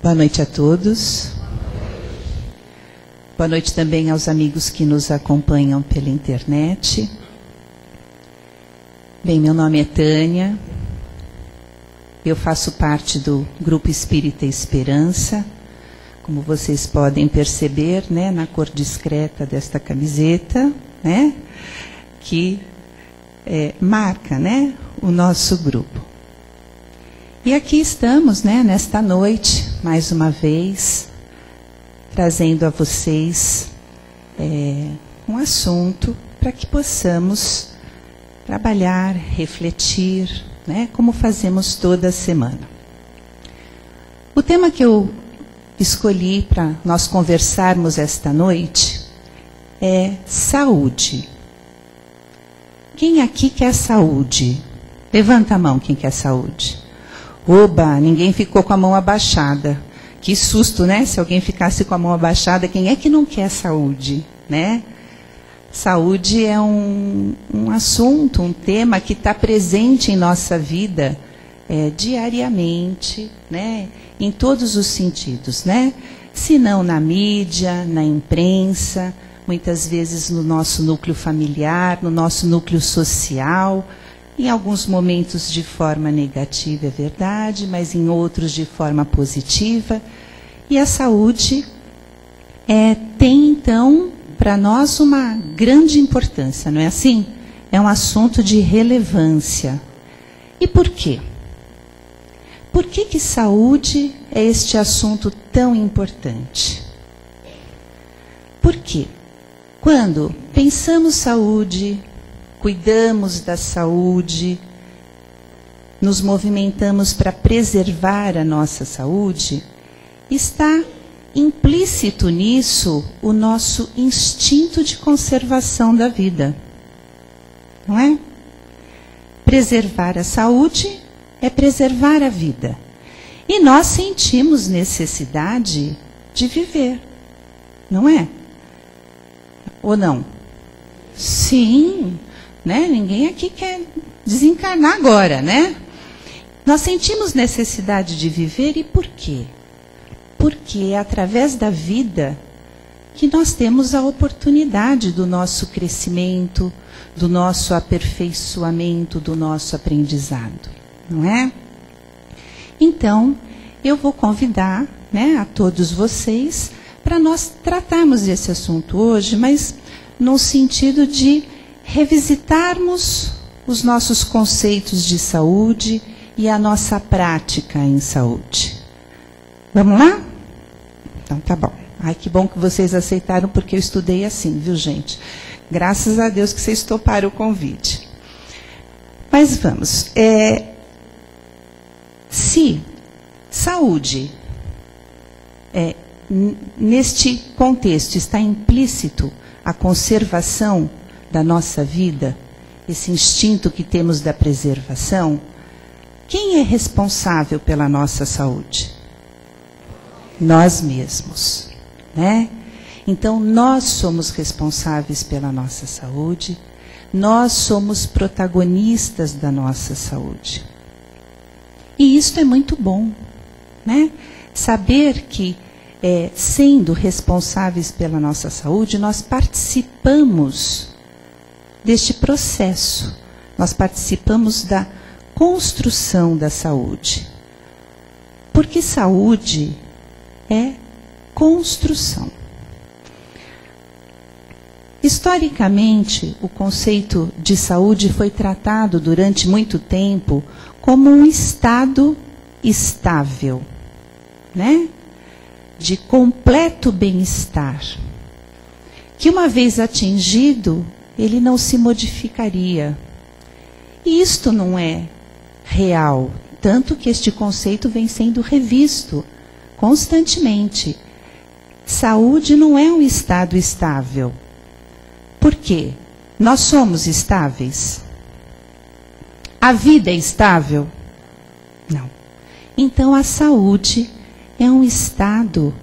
Boa noite a todos. Boa noite também aos amigos que nos acompanham pela internet. Bem, meu nome é Tânia. Eu faço parte do Grupo Espírita Esperança. Como vocês podem perceber, né, na cor discreta desta camiseta, né, que marca, né, o nosso grupo. E aqui estamos, né, nesta noite, mais uma vez, trazendo a vocês um assunto para que possamos trabalhar, refletir, né, como fazemos toda semana. O tema que eu escolhi para nós conversarmos esta noite é saúde. Quem aqui quer saúde? Levanta a mão quem quer saúde. Oba, ninguém ficou com a mão abaixada. Que susto, né? Se alguém ficasse com a mão abaixada, quem é que não quer saúde, né? Saúde é um assunto, um tema que está presente em nossa vida diariamente, né? Em todos os sentidos, né? Se não na mídia, na imprensa, muitas vezes no nosso núcleo familiar, no nosso núcleo social, em alguns momentos de forma negativa, é verdade, mas em outros de forma positiva. E a saúde tem, então, para nós uma grande importância, não é assim? É um assunto de relevância. E por quê? Por que saúde é este assunto tão importante? Por quê? Quando pensamos saúde, cuidamos da saúde, nos movimentamos para preservar a nossa saúde, está implícito nisso o nosso instinto de conservação da vida. Não é? Preservar a saúde é preservar a vida. E nós sentimos necessidade de viver. Não é? Ou não? Sim, né? Ninguém aqui quer desencarnar agora, né? Nós sentimos necessidade de viver e por quê? Porque é através da vida que nós temos a oportunidade do nosso crescimento, do nosso aperfeiçoamento, do nosso aprendizado, não é? Então, eu vou convidar, né, a todos vocês para nós tratarmos desse assunto hoje, mas no sentido de revisitarmos os nossos conceitos de saúde e a nossa prática em saúde. Vamos lá? Então tá bom. Ai, que bom que vocês aceitaram, porque eu estudei assim, viu, gente? Graças a Deus que vocês toparam o convite. Mas vamos. Se saúde, neste contexto, está implícito a conservação da nossa vida, esse instinto que temos da preservação, quem é responsável pela nossa saúde? Nós mesmos, né? Então, nós somos responsáveis pela nossa saúde, nós somos protagonistas da nossa saúde. E isso é muito bom, né? Saber que, sendo responsáveis pela nossa saúde, nós participamos deste processo, nós participamos da construção da saúde. Porque saúde é construção. Historicamente, o conceito de saúde foi tratado durante muito tempo como um estado estável, né? De completo bem-estar, que uma vez atingido, ele não se modificaria. E isto não é real, tanto que este conceito vem sendo revisto constantemente. Saúde não é um estado estável. Por quê? Nós somos estáveis? A vida é estável? Não. Então, a saúde é um estado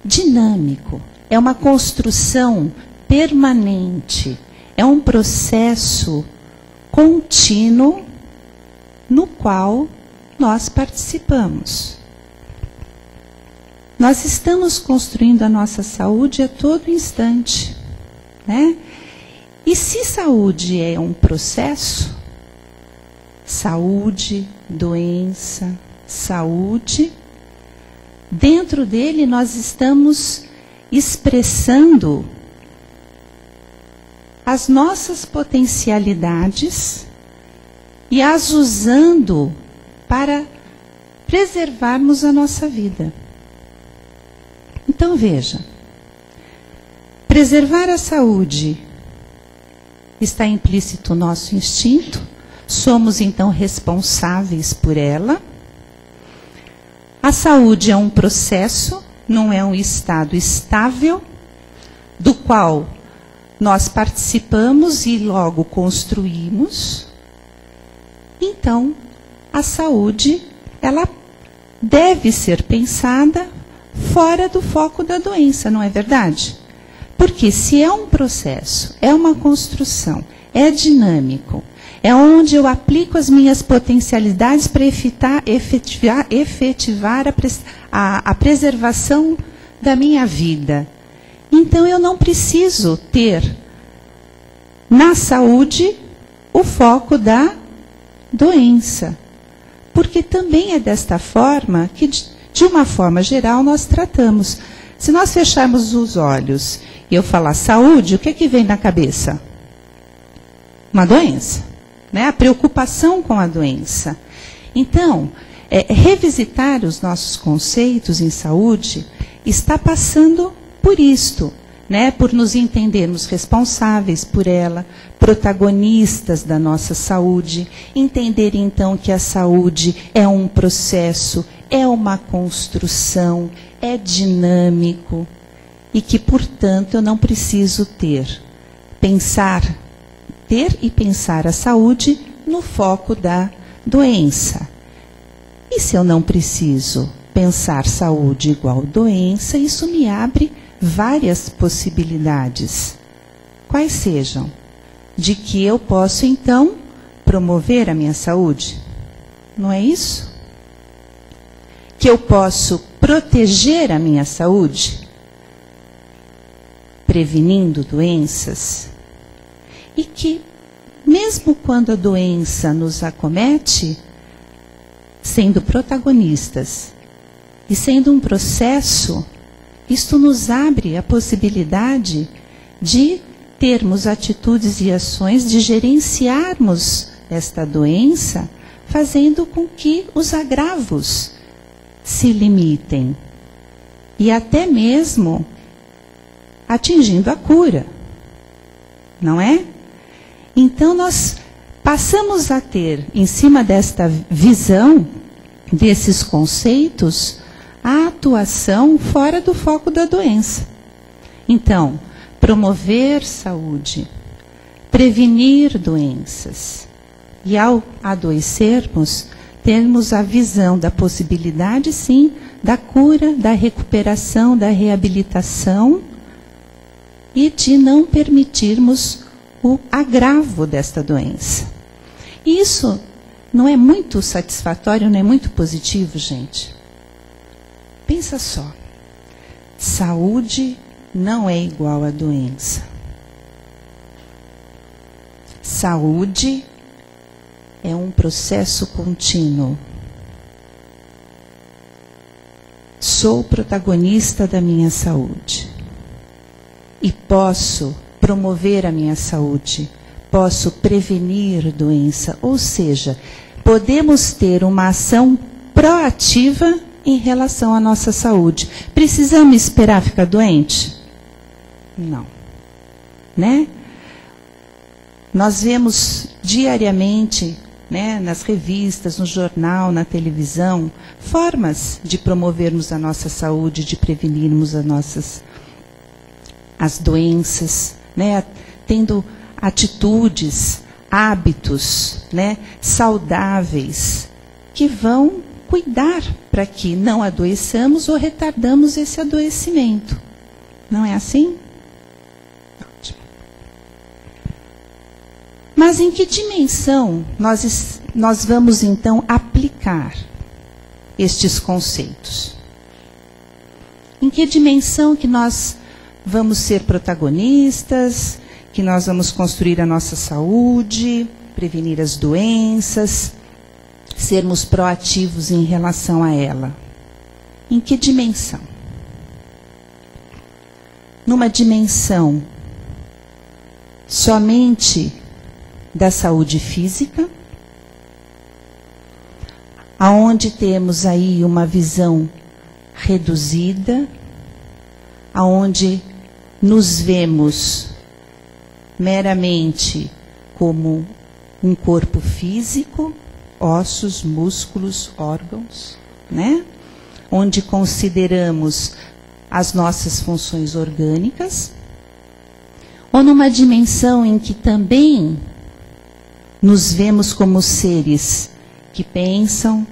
dinâmico, é uma construção permanente, é um processo contínuo no qual nós participamos. nós estamos construindo a nossa saúde a todo instante, né? E se saúde é um processo, saúde, doença, saúde, dentro dele nós estamos expressando as nossas potencialidades e as usando para preservarmos a nossa vida. Então veja, preservar a saúde está implícito no nosso instinto, somos então responsáveis por ela. A saúde é um processo, não é um estado estável, do qual nós participamos e logo construímos. Então, a saúde, ela deve ser pensada fora do foco da doença, não é verdade? Porque se é um processo, é uma construção, é dinâmico, é onde eu aplico as minhas potencialidades para efetivar a preservação da minha vida. Então eu não preciso ter na saúde o foco da doença. Porque também é desta forma que, de uma forma geral, nós tratamos. Se nós fecharmos os olhos e eu falar saúde, o que é que vem na cabeça? Uma doença, né? A preocupação com a doença. Então, revisitar os nossos conceitos em saúde está passando por isto, né? Por nos entendermos responsáveis por ela, protagonistas da nossa saúde, entender então que a saúde é um processo, é uma construção, é dinâmico e que, portanto, eu não preciso ter e pensar a saúde no foco da doença. E se eu não preciso pensar saúde igual doença, isso me abre várias possibilidades. Quais sejam? De que eu posso, então, promover a minha saúde. Não é isso? Que eu posso proteger a minha saúde, prevenindo doenças. E que, mesmo quando a doença nos acomete, sendo protagonistas e sendo um processo, isto nos abre a possibilidade de termos atitudes e ações, de gerenciarmos esta doença, fazendo com que os agravos se limitem e até mesmo atingindo a cura, não é? Então nós passamos a ter, em cima desta visão, desses conceitos, a atuação fora do foco da doença. Então, promover saúde, prevenir doenças. E ao adoecermos, termos a visão da possibilidade, sim, da cura, da recuperação, da reabilitação e de não permitirmos o agravo desta doença. Isso não é muito satisfatório, não é muito positivo, gente? Pensa só. Saúde não é igual a doença. Saúde é um processo contínuo. Sou protagonista da minha saúde. E posso promover a minha saúde. Posso prevenir doença. Ou seja, podemos ter uma ação proativa em relação à nossa saúde. Precisamos esperar ficar doente? Não. Né? Nós vemos diariamente, né, nas revistas, no jornal, na televisão, formas de promovermos a nossa saúde, de prevenirmos as doenças, né, tendo atitudes, hábitos, né, saudáveis, que vão cuidar para que não adoeçamos ou retardamos esse adoecimento. Não é assim? Ótimo. Mas em que dimensão nós vamos então aplicar estes conceitos? Em que dimensão que nós vamos ser protagonistas, que nós vamos construir a nossa saúde, prevenir as doenças, sermos proativos em relação a ela? Em que dimensão? Numa dimensão somente da saúde física, aonde temos aí uma visão reduzida, aonde nos vemos meramente como um corpo físico, ossos, músculos, órgãos, né? Onde consideramos as nossas funções orgânicas, ou numa dimensão em que também nos vemos como seres que pensam,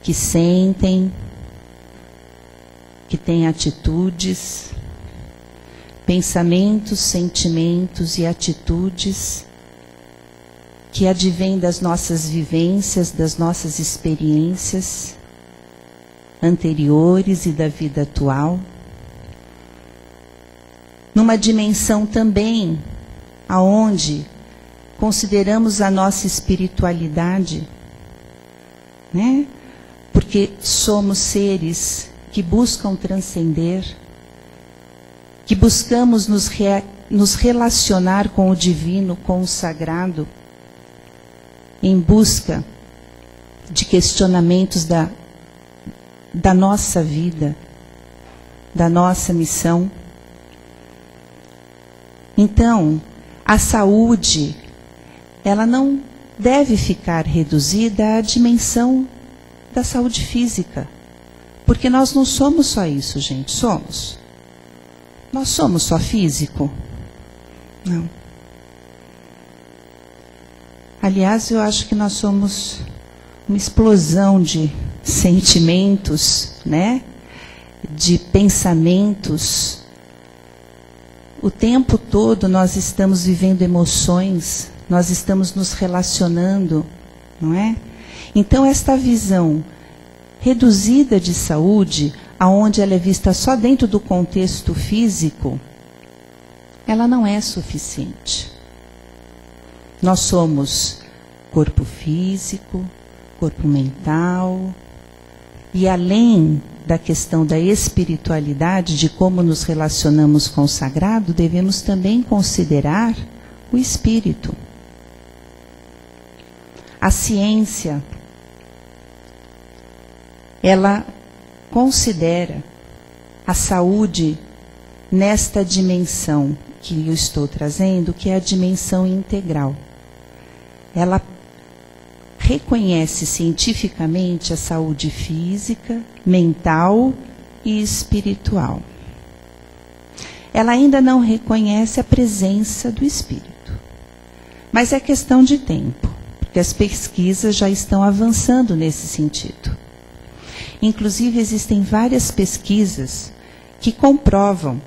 que sentem, que têm atitudes, pensamentos, sentimentos e atitudes que advêm das nossas vivências, das nossas experiências anteriores e da vida atual. Numa dimensão também aonde consideramos a nossa espiritualidade, né? Porque somos seres que buscam transcender, que buscamos nos relacionar com o divino, com o sagrado, em busca de questionamentos da nossa vida, da nossa missão. Então, a saúde, ela não deve ficar reduzida à dimensão da saúde física. Porque nós não somos só isso, gente. Somos. Nós somos só físico? Não. Aliás, eu acho que nós somos uma explosão de sentimentos, né? De pensamentos. O tempo todo nós estamos vivendo emoções, nós estamos nos relacionando, não é? Então, esta visão reduzida de saúde, aonde ela é vista só dentro do contexto físico, ela não é suficiente. Nós somos corpo físico, corpo mental, e além da questão da espiritualidade, de como nos relacionamos com o sagrado, devemos também considerar o espírito. A ciência, ela considera a saúde nesta dimensão que eu estou trazendo, que é a dimensão integral. Ela reconhece cientificamente a saúde física, mental e espiritual. Ela ainda não reconhece a presença do espírito. Mas é questão de tempo, porque as pesquisas já estão avançando nesse sentido. Inclusive, existem várias pesquisas que comprovam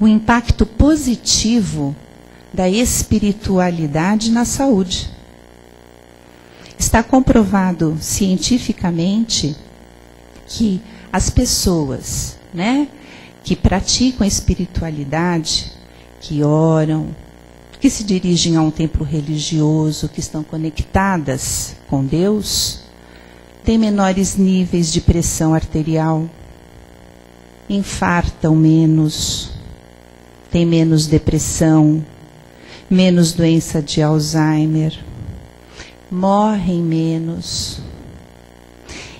o impacto positivo da espiritualidade na saúde. Está comprovado cientificamente que as pessoas, né, que praticam a espiritualidade, que oram, que se dirigem a um templo religioso, que estão conectadas com Deus, têm menores níveis de pressão arterial, infartam menos, têm menos depressão, menos doença de Alzheimer, morrem menos.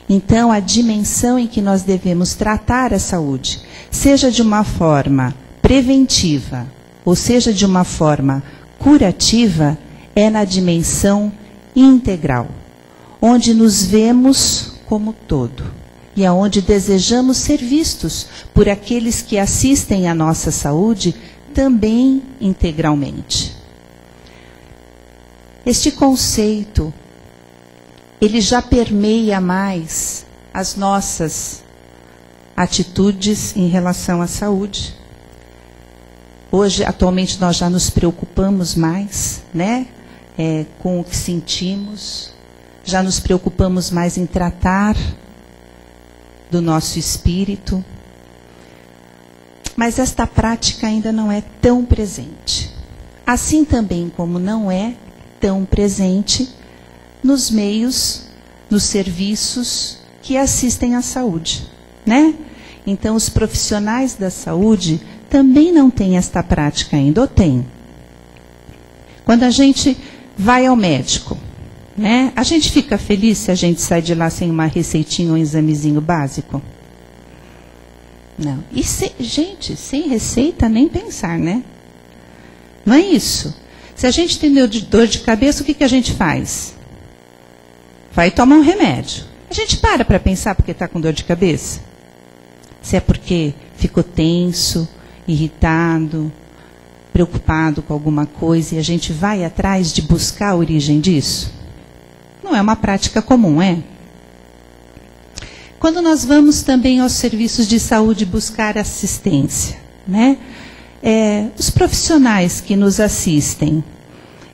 Então, a dimensão em que nós devemos tratar a saúde, seja de uma forma preventiva, ou seja de uma forma curativa, é na dimensão integral, onde nos vemos como todo, e aonde desejamos ser vistos por aqueles que assistem à nossa saúde também integralmente. Este conceito, ele já permeia mais as nossas atitudes em relação à saúde. Hoje, atualmente, nós já nos preocupamos mais, né, com o que sentimos, já nos preocupamos mais em tratar do nosso espírito, mas esta prática ainda não é tão presente. Assim também como não é tão presente nos meios, nos serviços que assistem à saúde, né? Então, os profissionais da saúde também não têm esta prática ainda, ou têm? Quando a gente vai ao médico, né? A gente fica feliz se a gente sai de lá sem uma receitinha ou um examezinho básico? Não. E gente, sem receita nem pensar, né? Não é isso. Se a gente tem dor de cabeça, o que a gente faz? Vai tomar um remédio. A gente para pensar porque está com dor de cabeça? Se é porque ficou tenso, irritado, preocupado com alguma coisa e a gente vai atrás de buscar a origem disso? Não é uma prática comum, é? Quando nós vamos também aos serviços de saúde buscar assistência, né? Os profissionais que nos assistem,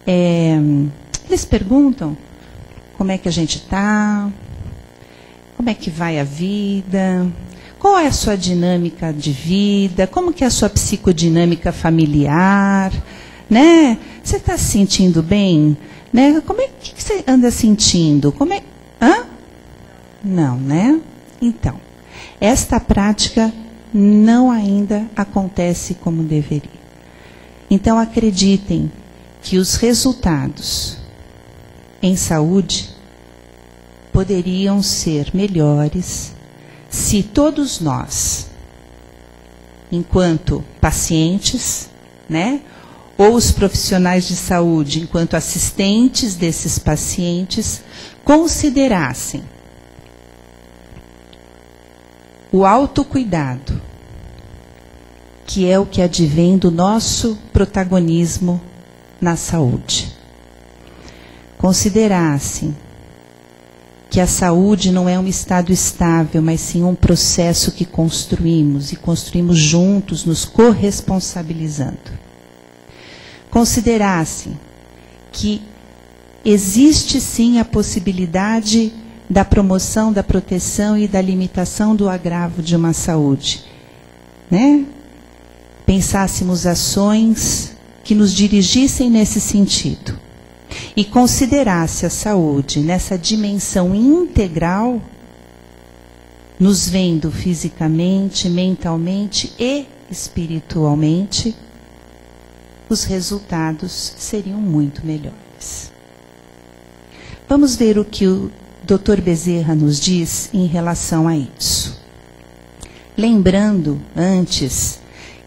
eles perguntam como é que a gente está, como é que vai a vida, qual é a sua dinâmica de vida, como que é a sua psicodinâmica familiar, né? Você está se sentindo bem? Né? Que você anda sentindo? Não, né? Então, esta prática não ainda acontece como deveria. Então, acreditem que os resultados em saúde poderiam ser melhores se todos nós, enquanto pacientes, né, ou os profissionais de saúde, enquanto assistentes desses pacientes, considerassem o autocuidado, que é o que advém do nosso protagonismo na saúde. Considerassem que a saúde não é um estado estável, mas sim um processo que construímos, e construímos juntos, nos corresponsabilizando. Considerassem que existe sim a possibilidade da promoção, da proteção e da limitação do agravo de uma saúde, né? Pensássemos ações que nos dirigissem nesse sentido e considerasse a saúde nessa dimensão integral, nos vendo fisicamente, mentalmente e espiritualmente, os resultados seriam muito melhores. Vamos ver o que o Dr. Bezerra nos diz em relação a isso. Lembrando antes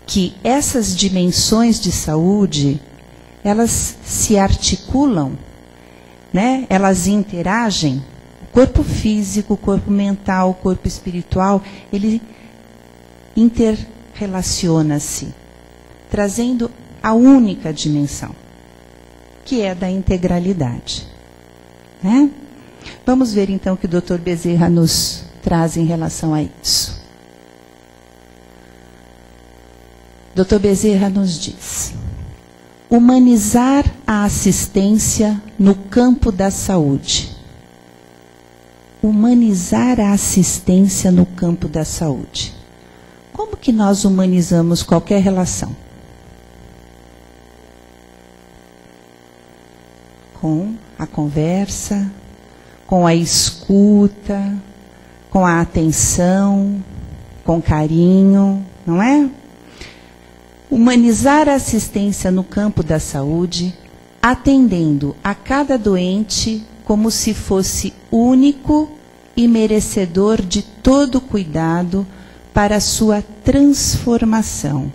que essas dimensões de saúde, elas se articulam, né? Elas interagem. O corpo físico, o corpo mental, o corpo espiritual, ele interrelaciona-se, trazendo a única dimensão, que é da integralidade, né? Vamos ver então o que o Dr. Bezerra nos traz em relação a isso. Dr. Bezerra nos diz: humanizar a assistência no campo da saúde. Humanizar a assistência no campo da saúde. Como que nós humanizamos qualquer relação? Com a conversa, com a escuta, com a atenção, com carinho, não é? Humanizar a assistência no campo da saúde, atendendo a cada doente como se fosse único e merecedor de todo cuidado para a sua transformação.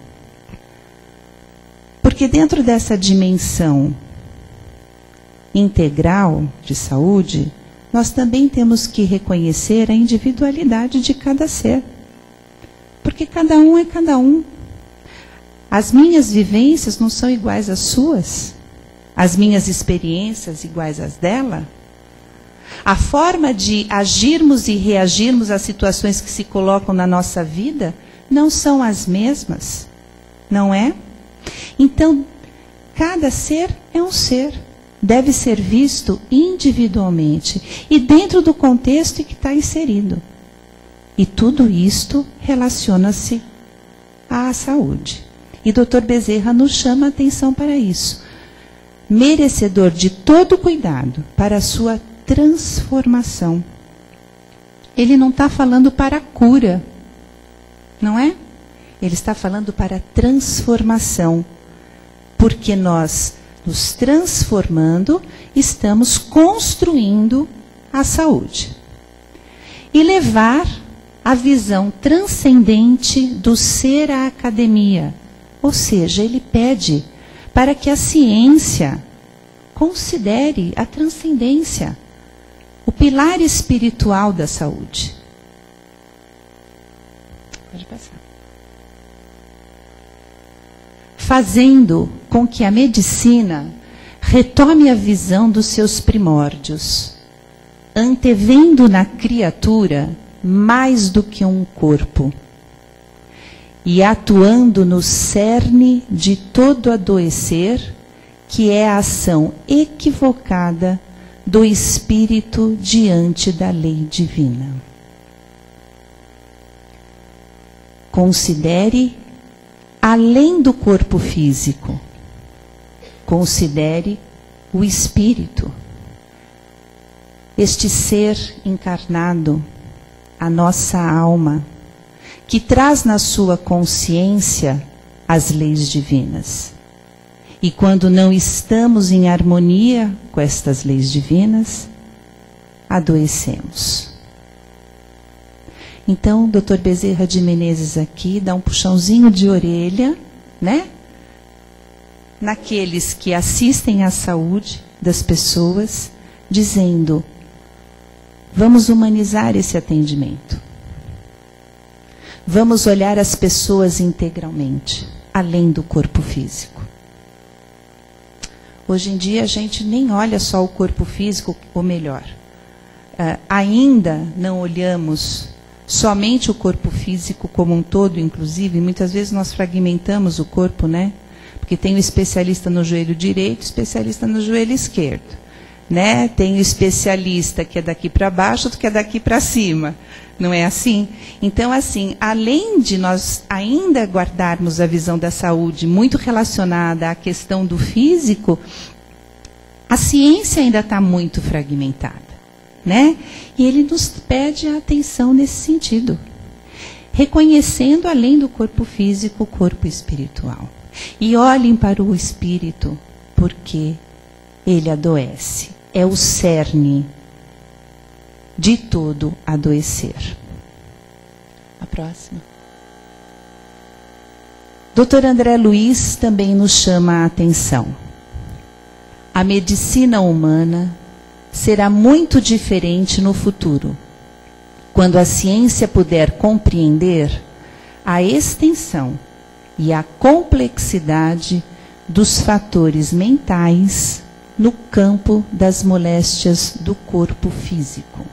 Porque dentro dessa dimensão integral de saúde, nós também temos que reconhecer a individualidade de cada ser. Porque cada um é cada um. As minhas vivências não são iguais às suas. As minhas experiências iguais às dela. A forma de agirmos e reagirmos às situações que se colocam na nossa vida não são as mesmas. Não é? Então, cada ser é um ser. Deve ser visto individualmente e dentro do contexto em que está inserido. E tudo isto relaciona-se à saúde. E Dr. Bezerra nos chama a atenção para isso. Merecedor de todo cuidado para a sua transformação. Ele não está falando para a cura, não é? Ele está falando para a transformação. Porque nós, nos transformando, estamos construindo a saúde. E levar a visão transcendente do ser à academia. Ou seja, ele pede para que a ciência considere a transcendência, o pilar espiritual da saúde. Pode passar. Fazendo com que a medicina retome a visão dos seus primórdios, antevendo na criatura mais do que um corpo, e atuando no cerne de todo adoecer, que é a ação equivocada do espírito diante da lei divina. Considere além do corpo físico, considere o espírito. Este ser encarnado, a nossa alma, que traz na sua consciência as leis divinas. E quando não estamos em harmonia com estas leis divinas, adoecemos. Então, Dr. Bezerra de Menezes aqui dá um puxãozinho de orelha, né? Naqueles que assistem à saúde das pessoas, dizendo: vamos humanizar esse atendimento. Vamos olhar as pessoas integralmente, além do corpo físico. Hoje em dia a gente nem olha só o corpo físico, ou melhor, ainda não olhamos somente o corpo físico como um todo, inclusive, muitas vezes nós fragmentamos o corpo, né? Porque tem o especialista no joelho direito, especialista no joelho esquerdo, né? Tem o especialista que é daqui para baixo, outro que é daqui para cima, não é assim? Então, assim, além de nós ainda guardarmos a visão da saúde muito relacionada à questão do físico, a ciência ainda está muito fragmentada, né? E ele nos pede a atenção nesse sentido, reconhecendo além do corpo físico o corpo espiritual. E olhem para o espírito, porque ele adoece. É o cerne de todo adoecer. A próxima. Dr. André Luiz também nos chama a atenção. A medicina humana será muito diferente no futuro, quando a ciência puder compreender a extensão e a complexidade dos fatores mentais no campo das moléstias do corpo físico.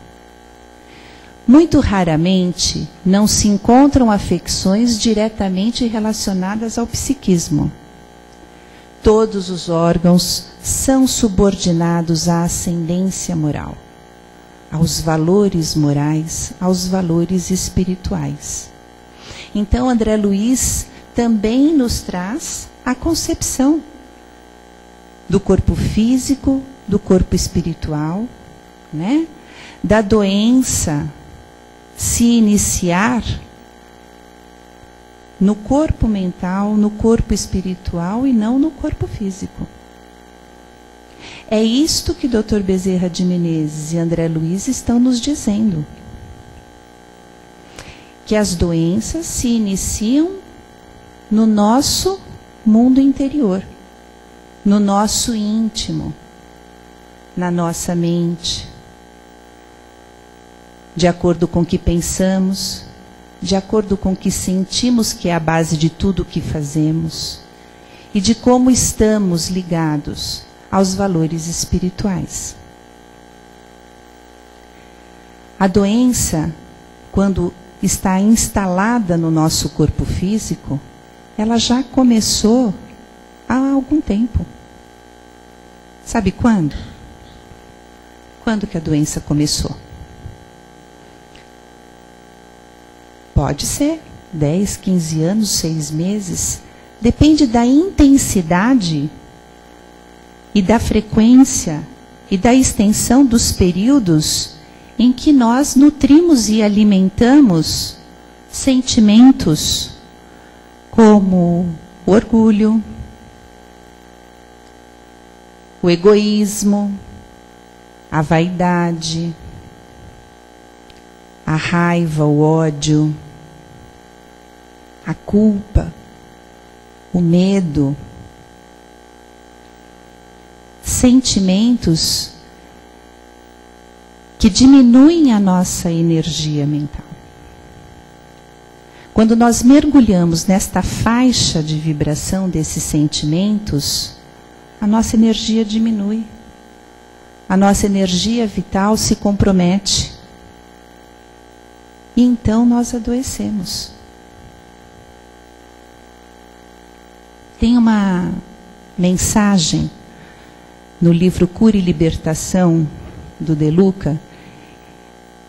Muito raramente não se encontram afecções diretamente relacionadas ao psiquismo. Todos os órgãos são subordinados à ascendência moral, aos valores morais, aos valores espirituais. Então, André Luiz também nos traz a concepção do corpo físico, do corpo espiritual, né? Da doença se iniciar no corpo mental, no corpo espiritual e não no corpo físico. É isto que Dr. Bezerra de Menezes e André Luiz estão nos dizendo. Que as doenças se iniciam no nosso mundo interior, no nosso íntimo, na nossa mente, de acordo com o que pensamos, de acordo com o que sentimos, que é a base de tudo o que fazemos, e de como estamos ligados aos valores espirituais. A doença, quando está instalada no nosso corpo físico, ela já começou há algum tempo. Sabe quando? Quando que a doença começou? Pode ser 10, 15 anos, 6 meses. Depende da intensidade e da frequência e da extensão dos períodos em que nós nutrimos e alimentamos sentimentos como o orgulho, o egoísmo, a vaidade, a raiva, o ódio, a culpa, o medo. Sentimentos que diminuem a nossa energia mental. Quando nós mergulhamos nesta faixa de vibração desses sentimentos, a nossa energia diminui. A nossa energia vital se compromete. E então nós adoecemos. Tem uma mensagem no livro Cura e Libertação, do De Luca,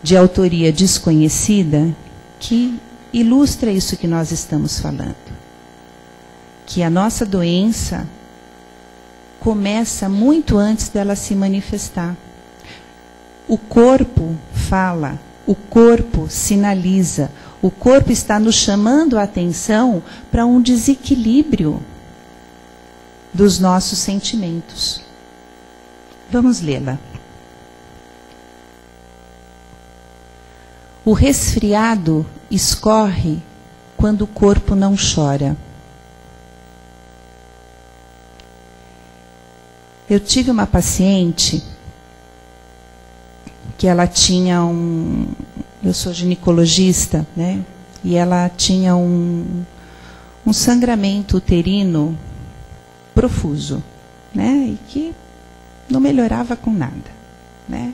de autoria desconhecida, que ilustra isso que nós estamos falando. Que a nossa doença começa muito antes dela se manifestar. O corpo fala, o corpo sinaliza, o corpo está nos chamando a atenção para um desequilíbrio dos nossos sentimentos. Vamos lê-la. O resfriado escorre quando o corpo não chora. Eu tive uma paciente que ela tinha eu sou ginecologista, né? E ela tinha um sangramento uterino profuso, né? E que não melhorava com nada, né?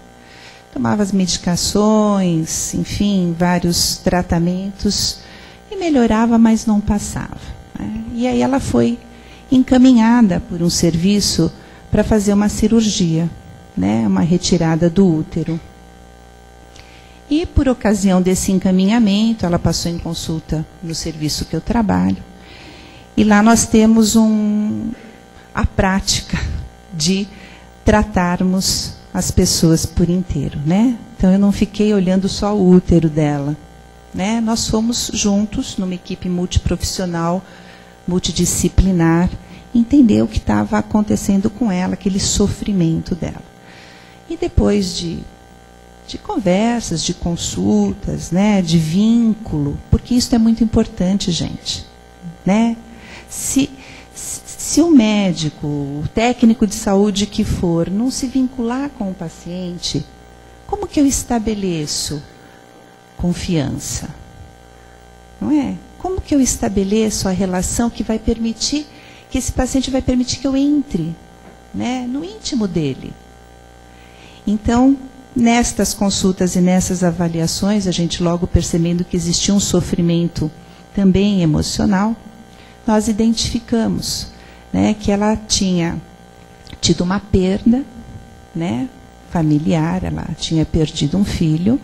Tomava as medicações, enfim, vários tratamentos, e melhorava, mas não passava, né? E aí ela foi encaminhada por um serviço para fazer uma cirurgia, né? Uma retirada do útero. E por ocasião desse encaminhamento, ela passou em consulta no serviço que eu trabalho. E lá nós temos a prática de tratarmos as pessoas por inteiro, né? Então eu não fiquei olhando só o útero dela, né? Nós fomos juntos numa equipe multiprofissional, multidisciplinar, entender o que estava acontecendo com ela, aquele sofrimento dela. E depois de conversas, de consultas, né, de vínculo, porque isso é muito importante, gente, né? Se o médico, o técnico de saúde que for, não se vincular com o paciente, como que eu estabeleço confiança? Não é? Como que eu estabeleço a relação que vai permitir, que esse paciente vai permitir que eu entre, né, no íntimo dele? Então, nestas consultas e nessas avaliações, a gente logo percebendo que existia um sofrimento também emocional, nós identificamos, né, que ela tinha tido uma perda, né, familiar, ela tinha perdido um filho,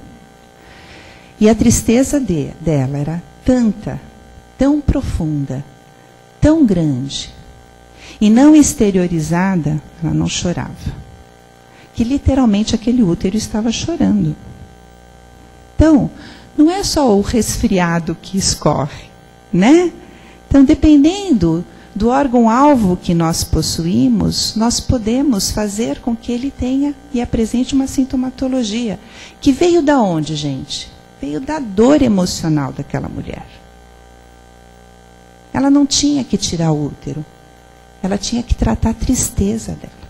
e a tristeza dela era tão profunda, tão grande, e não exteriorizada, ela não chorava, que literalmente aquele útero estava chorando. Então, não é só o resfriado que escorre, né? Então, dependendo do órgão-alvo que nós possuímos, nós podemos fazer com que ele tenha e apresente uma sintomatologia. Que veio da onde, gente? Veio da dor emocional daquela mulher. Ela não tinha que tirar o útero. Ela tinha que tratar a tristeza dela.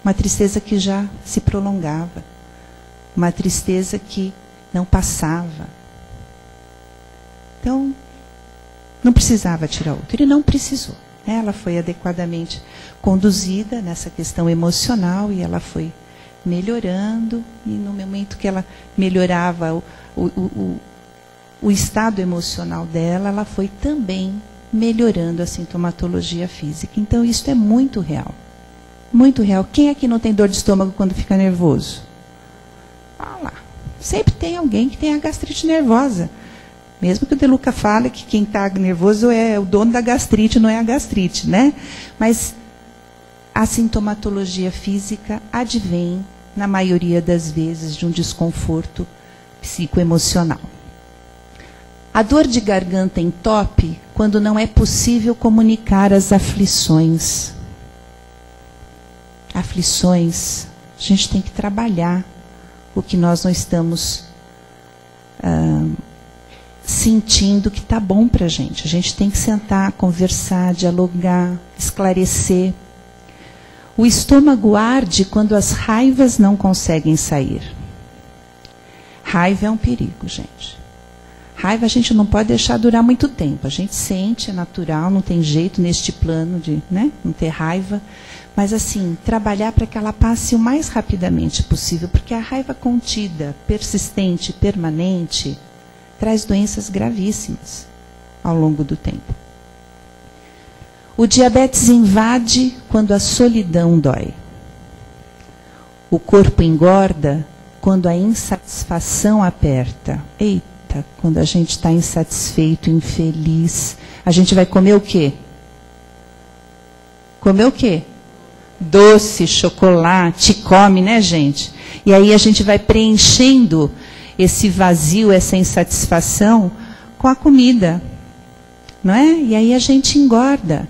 Uma tristeza que já se prolongava. Uma tristeza que não passava. Então, não precisava tirar o útero, e não precisou. Ela foi adequadamente conduzida nessa questão emocional, e ela foi melhorando, e no momento que ela melhorava o estado emocional dela, ela foi também melhorando a sintomatologia física. Então, isso é muito real. Muito real. Quem aqui não tem dor de estômago quando fica nervoso? Ah lá. Sempre tem alguém que tem a gastrite nervosa. Mesmo que o De Luca fale que quem está nervoso é o dono da gastrite, não é a gastrite, né? Mas a sintomatologia física advém, na maioria das vezes, de um desconforto psicoemocional. A dor de garganta entope quando não é possível comunicar as aflições. Aflições, a gente tem que trabalhar o que nós não estamos sentindo que está bom para a gente. A gente tem que sentar, conversar, dialogar, esclarecer. O estômago arde quando as raivas não conseguem sair. Raiva é um perigo, gente. Raiva a gente não pode deixar durar muito tempo. A gente sente, é natural, não tem jeito neste plano de, né, não ter raiva. Mas assim, trabalhar para que ela passe o mais rapidamente possível, porque a raiva contida, persistente, permanente, traz doenças gravíssimas ao longo do tempo. O diabetes invade quando a solidão dói. O corpo engorda quando a insatisfação aperta. Eita, quando a gente está insatisfeito, infeliz, a gente vai comer o quê? Comer o quê? Doce, chocolate, come, né, gente? E aí a gente vai preenchendo esse vazio, essa insatisfação com a comida, não é? E aí a gente engorda.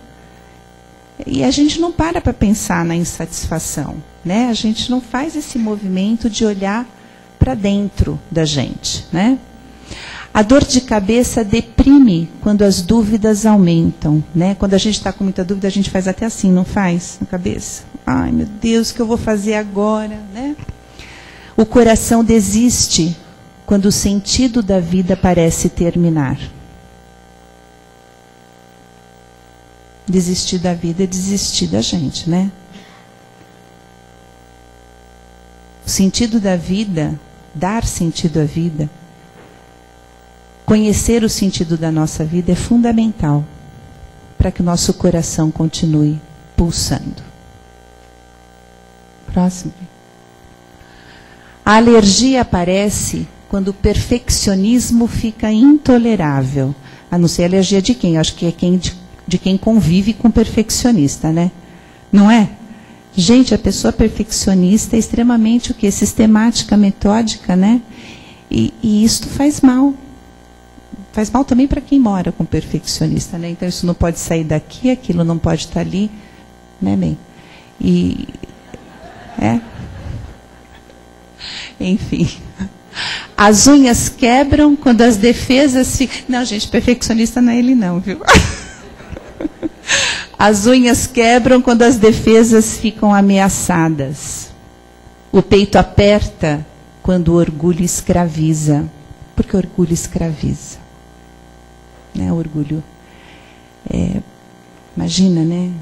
E a gente não para pensar na insatisfação, né? A gente não faz esse movimento de olhar para dentro da gente, né? A dor de cabeça deprime quando as dúvidas aumentam, né? Quando a gente está com muita dúvida, a gente faz até assim, não faz? Na cabeça. Ai, meu Deus, o que eu vou fazer agora, né? O coração desiste quando o sentido da vida parece terminar. Desistir da vida é desistir da gente, né? O sentido da vida, dar sentido à vida, conhecer o sentido da nossa vida é fundamental para que o nosso coração continue pulsando. Próximo. A alergia aparece quando o perfeccionismo fica intolerável. A não ser alergia de quem? Acho que é de quem convive com perfeccionista, né? Não é? Gente, a pessoa perfeccionista é extremamente o quê? Sistemática, metódica, né? E isso faz mal. Faz mal também para quem mora com perfeccionista, né? Então isso não pode sair daqui, aquilo não pode estar ali, né, bem? Enfim. As unhas quebram quando as defesas ficam... Não, gente, perfeccionista não é ele não, viu? As unhas quebram quando as defesas ficam ameaçadas. O peito aperta quando o orgulho escraviza. Porque o orgulho escraviza. Né? O orgulho... imagina, né?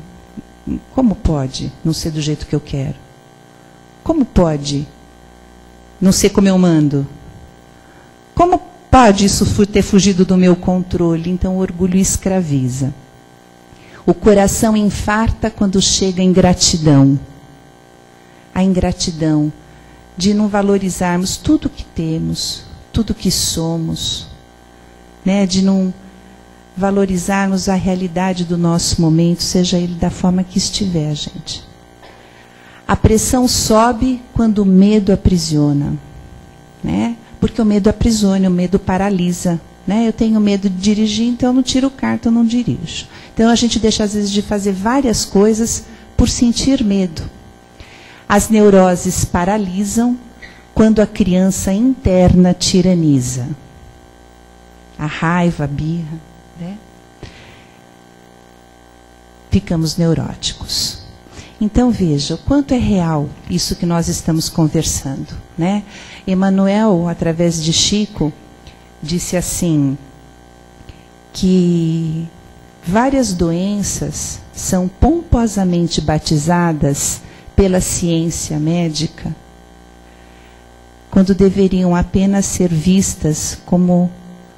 Como pode não ser do jeito que eu quero? Como pode não ser como eu mando? Como pode isso ter fugido do meu controle? Então o orgulho escraviza. O coração infarta quando chega a ingratidão. A ingratidão de não valorizarmos tudo que temos, tudo que somos, né? De não valorizarmos a realidade do nosso momento, seja ele da forma que estiver, gente. A pressão sobe quando o medo aprisiona, né? Porque o medo aprisiona, o medo paralisa, né? Eu tenho medo de dirigir, então eu não tiro o carro, eu não dirijo. Então a gente deixa às vezes de fazer várias coisas por sentir medo. As neuroses paralisam quando a criança interna tiraniza. A raiva, a birra, né? Ficamos neuróticos. Então veja, o quanto é real isso que nós estamos conversando, né? Emmanuel, através de Chico, disse assim, que várias doenças são pomposamente batizadas pela ciência médica, quando deveriam apenas ser vistas como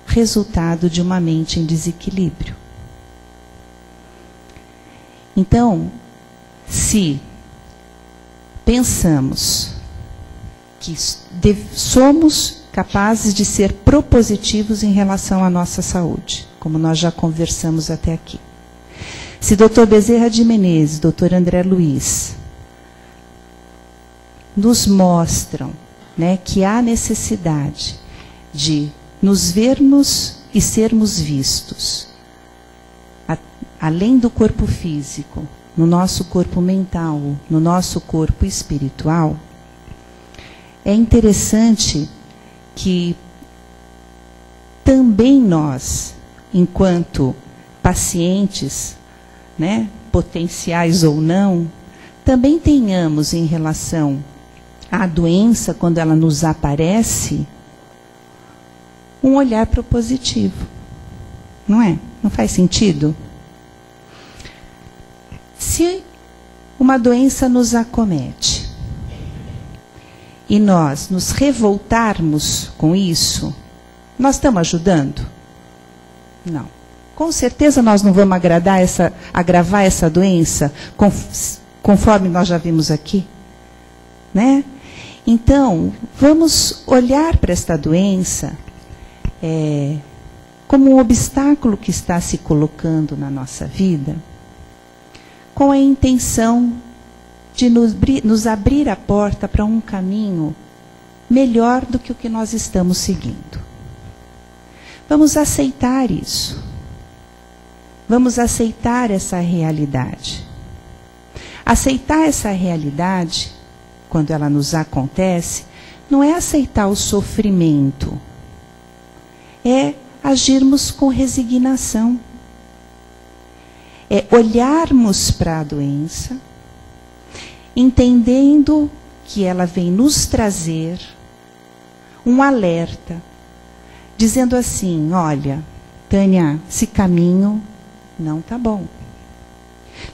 resultado de uma mente em desequilíbrio. Então, se pensamos que somos capazes de ser propositivos em relação à nossa saúde, como nós já conversamos até aqui. Se Dr. Bezerra de Menezes, Dr. André Luiz, nos mostram, né, que há necessidade de nos vermos e sermos vistos, além do corpo físico, no nosso corpo mental, no nosso corpo espiritual, é interessante que também nós, enquanto pacientes, né, potenciais ou não, também tenhamos em relação à doença, quando ela nos aparece, um olhar propositivo. Não é? Não faz sentido? Se uma doença nos acomete e nós nos revoltarmos com isso, nós estamos ajudando? Não. Com certeza nós não vamos agravar essa doença, conforme nós já vimos aqui, né? Então, vamos olhar para esta doença como um obstáculo que está se colocando na nossa vida, com a intenção de nos abrir a porta para um caminho melhor do que o que nós estamos seguindo. Vamos aceitar isso. Vamos aceitar essa realidade. Aceitar essa realidade, quando ela nos acontece, não é aceitar o sofrimento, é agirmos com resignação. É olharmos para a doença, entendendo que ela vem nos trazer um alerta, dizendo assim: olha, Tânia, esse caminho não está bom.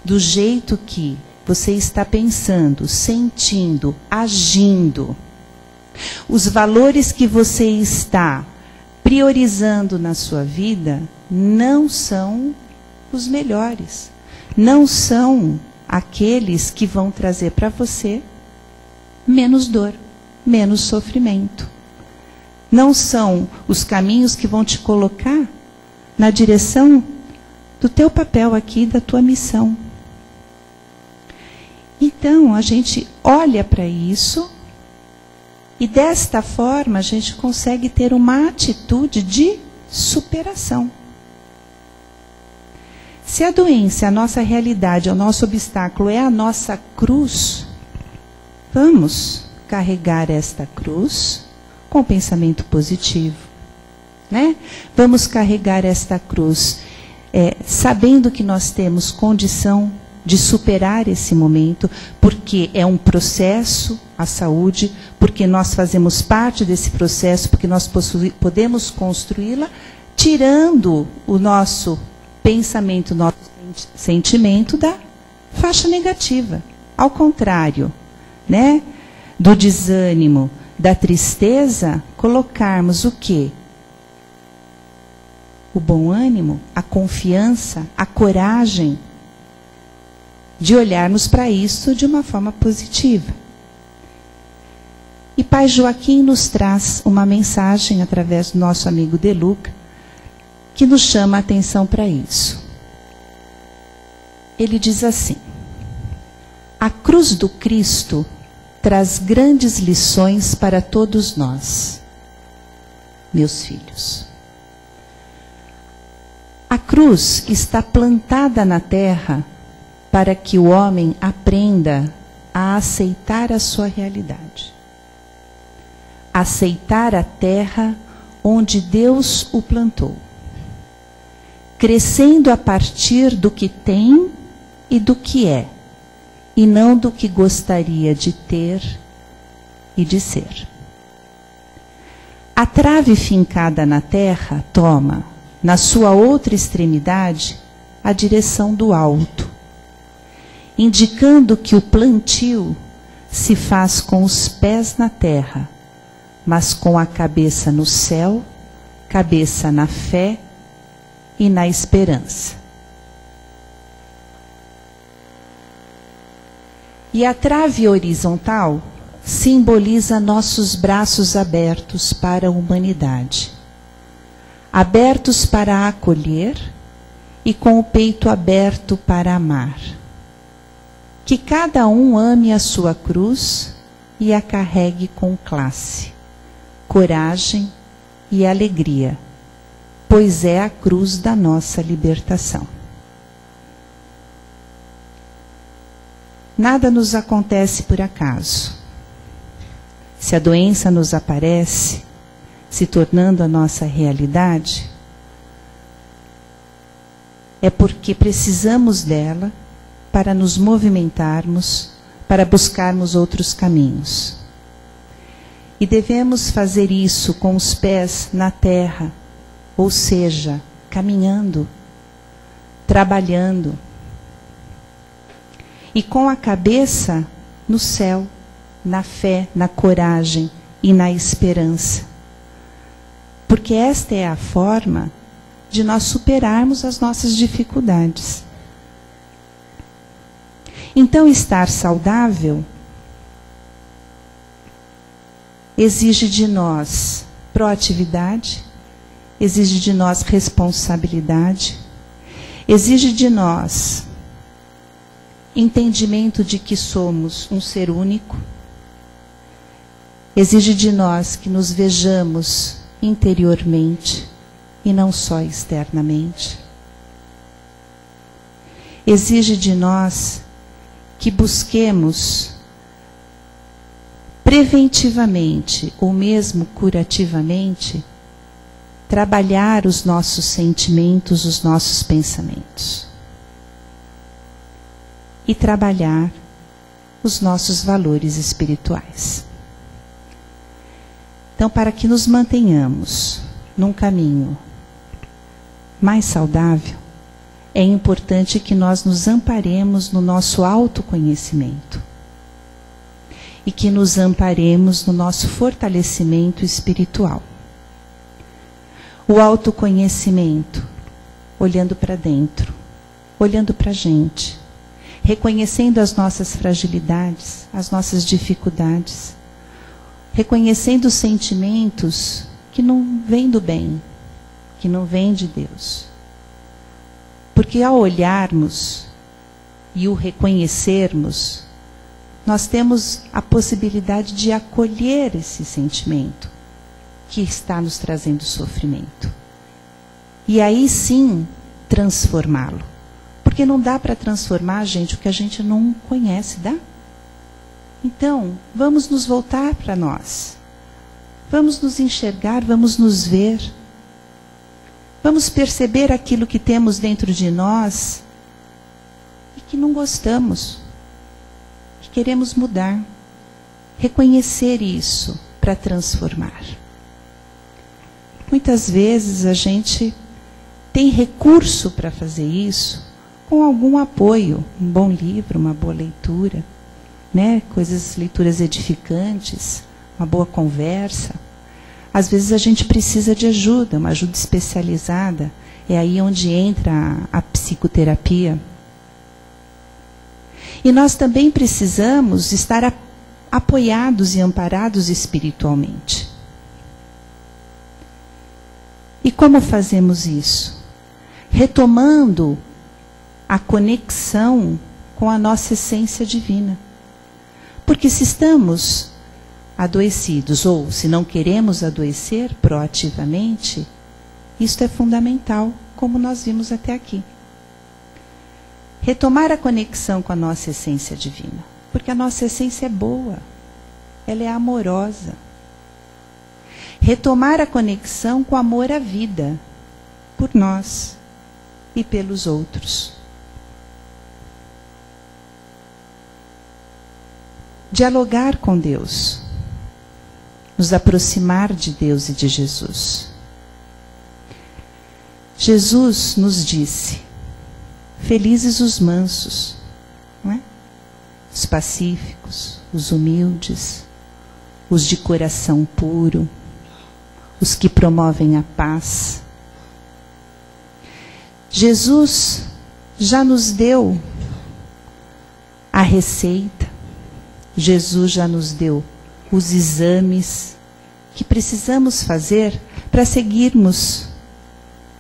Do jeito que você está pensando, sentindo, agindo, os valores que você está priorizando na sua vida não são os melhores. Não são aqueles que vão trazer para você menos dor, menos sofrimento. Não são os caminhos que vão te colocar na direção do teu papel aqui, da tua missão. Então, a gente olha para isso e desta forma a gente consegue ter uma atitude de superação. Se a doença é a nossa realidade, é o nosso obstáculo, é a nossa cruz, vamos carregar esta cruz com pensamento positivo, né? Vamos carregar esta cruz sabendo que nós temos condição de superar esse momento, porque é um processo, a saúde, porque nós fazemos parte desse processo, porque nós podemos construí-la, tirando o nosso pensamento, nosso sentimento da faixa negativa. Ao contrário, né, do desânimo, da tristeza, colocarmos o quê? O bom ânimo, a confiança, a coragem de olharmos para isso de uma forma positiva. E Pai Joaquim nos traz uma mensagem através do nosso amigo De Luca, que nos chama a atenção para isso. Ele diz assim: a cruz do Cristo traz grandes lições para todos nós, meus filhos. A cruz está plantada na terra para que o homem aprenda a aceitar a sua realidade. Aceitar a terra onde Deus o plantou, crescendo a partir do que tem e do que é, e não do que gostaria de ter e de ser. A trave fincada na terra toma, na sua outra extremidade, a direção do alto, indicando que o plantio se faz com os pés na terra, mas com a cabeça no céu, cabeça na fé e na esperança. E a trave horizontal simboliza nossos braços abertos para a humanidade, abertos para acolher e com o peito aberto para amar. Que cada um ame a sua cruz e a carregue com classe, coragem e alegria, pois é a cruz da nossa libertação. Nada nos acontece por acaso. Se a doença nos aparece, se tornando a nossa realidade, é porque precisamos dela para nos movimentarmos, para buscarmos outros caminhos. E devemos fazer isso com os pés na terra, ou seja, caminhando, trabalhando, e com a cabeça no céu, na fé, na coragem e na esperança. Porque esta é a forma de nós superarmos as nossas dificuldades. Então, estar saudável exige de nós proatividade, exige de nós responsabilidade, exige de nós entendimento de que somos um ser único, exige de nós que nos vejamos interiormente e não só externamente. Exige de nós que busquemos preventivamente ou mesmo curativamente trabalhar os nossos sentimentos, os nossos pensamentos. E trabalhar os nossos valores espirituais. Então, para que nos mantenhamos num caminho mais saudável, é importante que nós nos amparemos no nosso autoconhecimento e que nos amparemos no nosso fortalecimento espiritual. O autoconhecimento, olhando para dentro, olhando para a gente, reconhecendo as nossas fragilidades, as nossas dificuldades, reconhecendo os sentimentos que não vêm do bem, que não vêm de Deus. Porque ao olharmos e o reconhecermos, nós temos a possibilidade de acolher esse sentimento que está nos trazendo sofrimento. E aí sim, transformá-lo. Porque não dá para transformar, gente, o que a gente não conhece, dá? Então, vamos nos voltar para nós. Vamos nos enxergar, vamos nos ver. Vamos perceber aquilo que temos dentro de nós e que não gostamos, que queremos mudar. Reconhecer isso para transformar. Muitas vezes a gente tem recurso para fazer isso com algum apoio, um bom livro, uma boa leitura, né? Leituras edificantes, uma boa conversa. Às vezes a gente precisa de ajuda, uma ajuda especializada. É aí onde entra a psicoterapia. E nós também precisamos estar apoiados e amparados espiritualmente. E como fazemos isso? Retomando a conexão com a nossa essência divina. Porque se estamos adoecidos, ou se não queremos adoecer proativamente, isto é fundamental, como nós vimos até aqui. Retomar a conexão com a nossa essência divina. Porque a nossa essência é boa, ela é amorosa. Retomar a conexão com o amor à vida, por nós e pelos outros. Dialogar com Deus. Nos aproximar de Deus e de Jesus. Jesus nos disse: felizes os mansos, não é? Os pacíficos, os humildes, os de coração puro, os que promovem a paz. Jesus já nos deu a receita, Jesus já nos deu os exames que precisamos fazer para seguirmos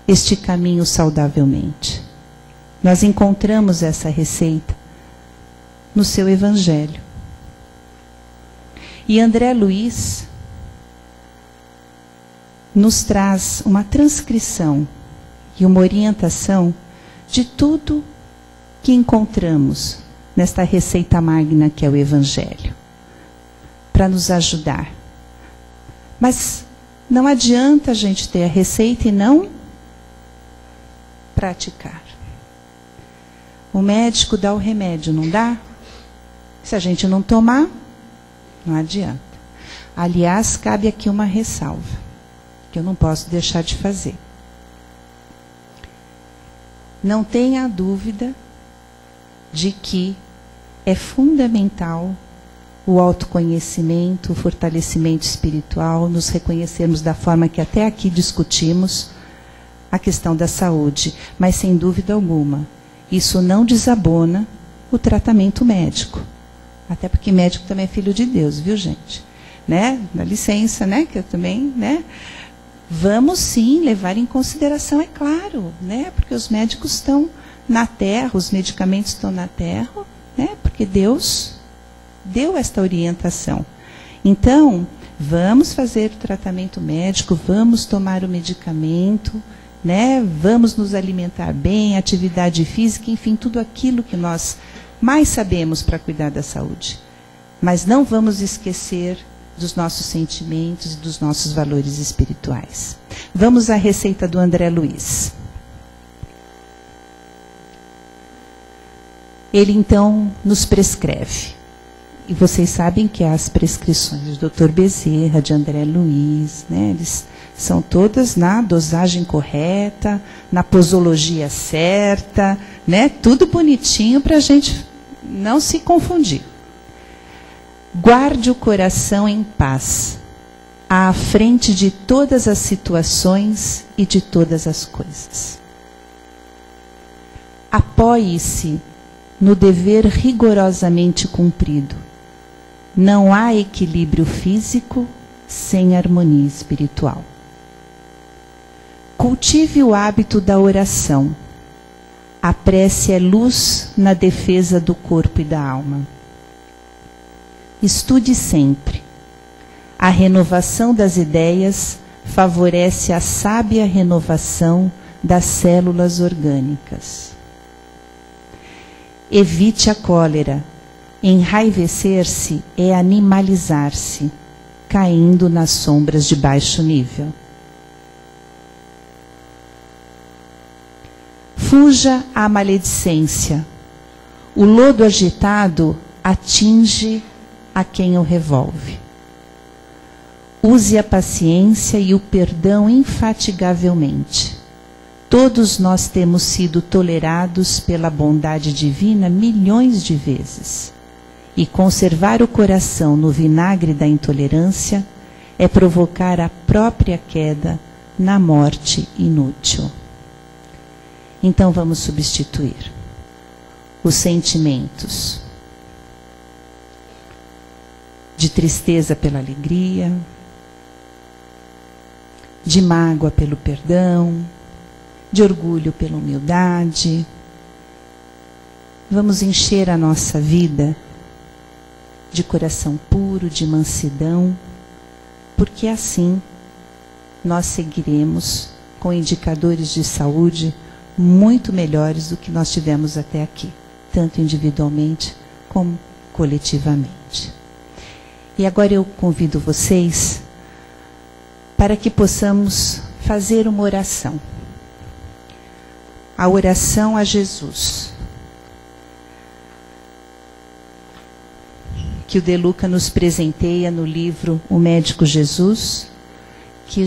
este caminho saudavelmente. Nós encontramos essa receita no seu Evangelho. E André Luiz nos traz uma transcrição e uma orientação de tudo que encontramos nesta receita magna que é o Evangelho, para nos ajudar. Mas não adianta a gente ter a receita e não praticar. O médico dá o remédio, não dá? Se a gente não tomar, não adianta. Aliás, cabe aqui uma ressalva, que eu não posso deixar de fazer. Não tenha dúvida de que é fundamental o autoconhecimento, o fortalecimento espiritual, nos reconhecermos da forma que até aqui discutimos a questão da saúde. Mas, sem dúvida alguma, isso não desabona o tratamento médico. Até porque médico também é filho de Deus, viu, gente? Né? Dá licença, né? Que eu também, né? Vamos sim levar em consideração, é claro, né? Porque os médicos estão na terra, os medicamentos estão na terra, né? Porque Deus deu esta orientação. Então, vamos fazer o tratamento médico, vamos tomar o medicamento, né? Vamos nos alimentar bem, atividade física, enfim, tudo aquilo que nós mais sabemos para cuidar da saúde. Mas não vamos esquecer dos nossos sentimentos e dos nossos valores espirituais. Vamos à receita do André Luiz. Ele, então, nos prescreve. E vocês sabem que as prescrições do Dr. Bezerra, de André Luiz, né, eles são todas na dosagem correta, na posologia certa, né, tudo bonitinho para a gente não se confundir. Guarde o coração em paz, à frente de todas as situações e de todas as coisas. Apoie-se no dever rigorosamente cumprido. Não há equilíbrio físico sem harmonia espiritual. Cultive o hábito da oração. A prece é luz na defesa do corpo e da alma. Estude sempre. A renovação das ideias favorece a sábia renovação das células orgânicas. Evite a cólera. Enraivecer-se é animalizar-se, caindo nas sombras de baixo nível. Fuja à maledicência. O lodo agitado atinge a quem o revolve. Use a paciência e o perdão infatigavelmente. Todos nós temos sido tolerados pela bondade divina milhões de vezes. E conservar o coração no vinagre da intolerância é provocar a própria queda na morte inútil. Então vamos substituir os sentimentos de tristeza pela alegria, de mágoa pelo perdão, de orgulho pela humildade. Vamos encher a nossa vida de coração puro, de mansidão, porque assim nós seguiremos com indicadores de saúde muito melhores do que nós tivemos até aqui, tanto individualmente como coletivamente. E agora eu convido vocês para que possamos fazer uma oração. A oração a Jesus, que o De Luca nos presenteia no livro O Médico Jesus, que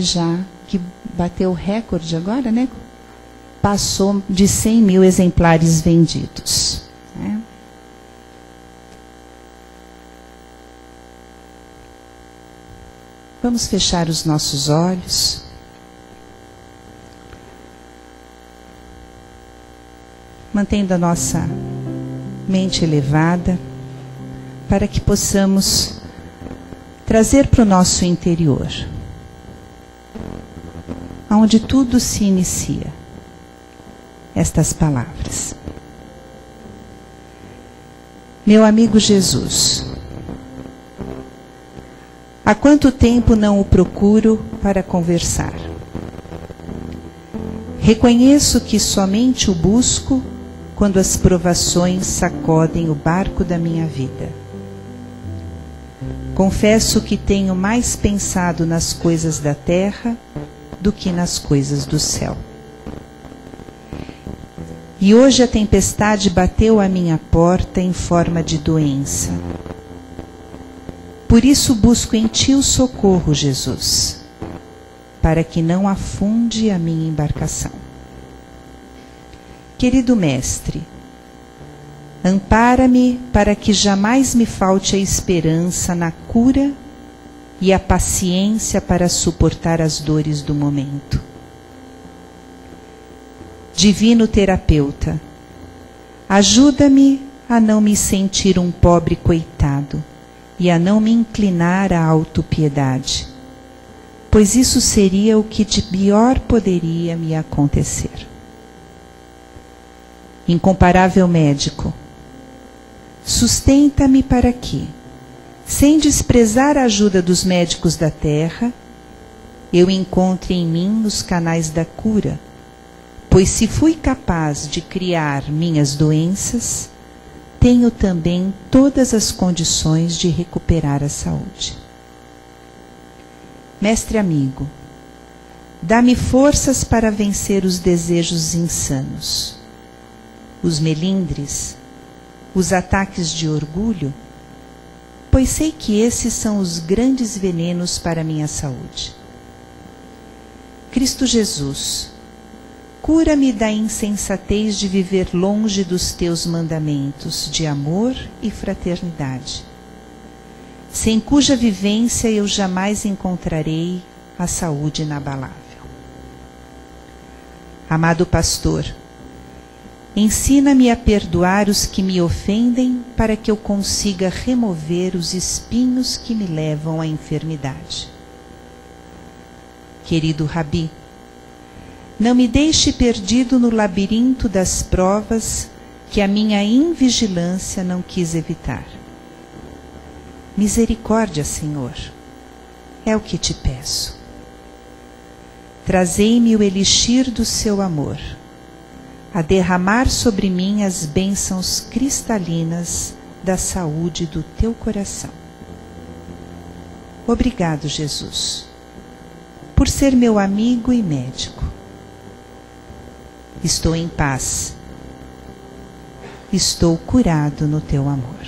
bateu o recorde agora, né? Passou de 100.000 exemplares vendidos. Né? Vamos fechar os nossos olhos. Mantendo a nossa mente elevada, para que possamos trazer para o nosso interior, onde tudo se inicia, estas palavras. Meu amigo Jesus, há quanto tempo não o procuro para conversar? Reconheço que somente o busco quando as provações sacodem o barco da minha vida. Confesso que tenho mais pensado nas coisas da terra do que nas coisas do céu. E hoje a tempestade bateu à minha porta em forma de doença. Por isso busco em Ti o socorro, Jesus, para que não afunde a minha embarcação. Querido Mestre, ampara-me para que jamais me falte a esperança na cura e a paciência para suportar as dores do momento. Divino terapeuta, ajuda-me a não me sentir um pobre coitado e a não me inclinar à autopiedade, pois isso seria o que de pior poderia me acontecer. Incomparável médico, sustenta-me para que, sem desprezar a ajuda dos médicos da terra, eu encontre em mim os canais da cura, pois se fui capaz de criar minhas doenças, tenho também todas as condições de recuperar a saúde. Mestre amigo, dá-me forças para vencer os desejos insanos, os melindres, os ataques de orgulho, pois sei que esses são os grandes venenos para a minha saúde. Cristo Jesus, cura-me da insensatez de viver longe dos teus mandamentos de amor e fraternidade, sem cuja vivência eu jamais encontrarei a saúde inabalável. Amado pastor, ensina-me a perdoar os que me ofendem para que eu consiga remover os espinhos que me levam à enfermidade. Querido Rabi, não me deixe perdido no labirinto das provas que a minha invigilância não quis evitar. Misericórdia, Senhor, é o que te peço. Trazei-me o elixir do seu amor, a derramar sobre mim as bênçãos cristalinas da saúde do teu coração. Obrigado, Jesus, por ser meu amigo e médico. Estou em paz. Estou curado no teu amor.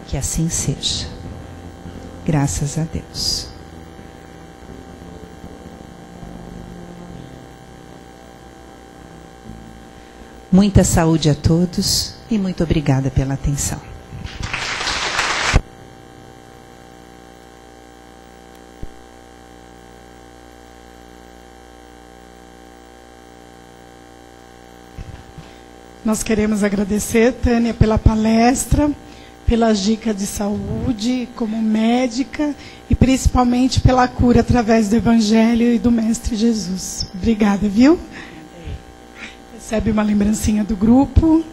Que assim seja. Graças a Deus. Muita saúde a todos e muito obrigada pela atenção. Nós queremos agradecer, Tânia, pela palestra, pelas dicas de saúde como médica e principalmente pela cura através do Evangelho e do Mestre Jesus. Obrigada, viu? Recebe uma lembrancinha do grupo.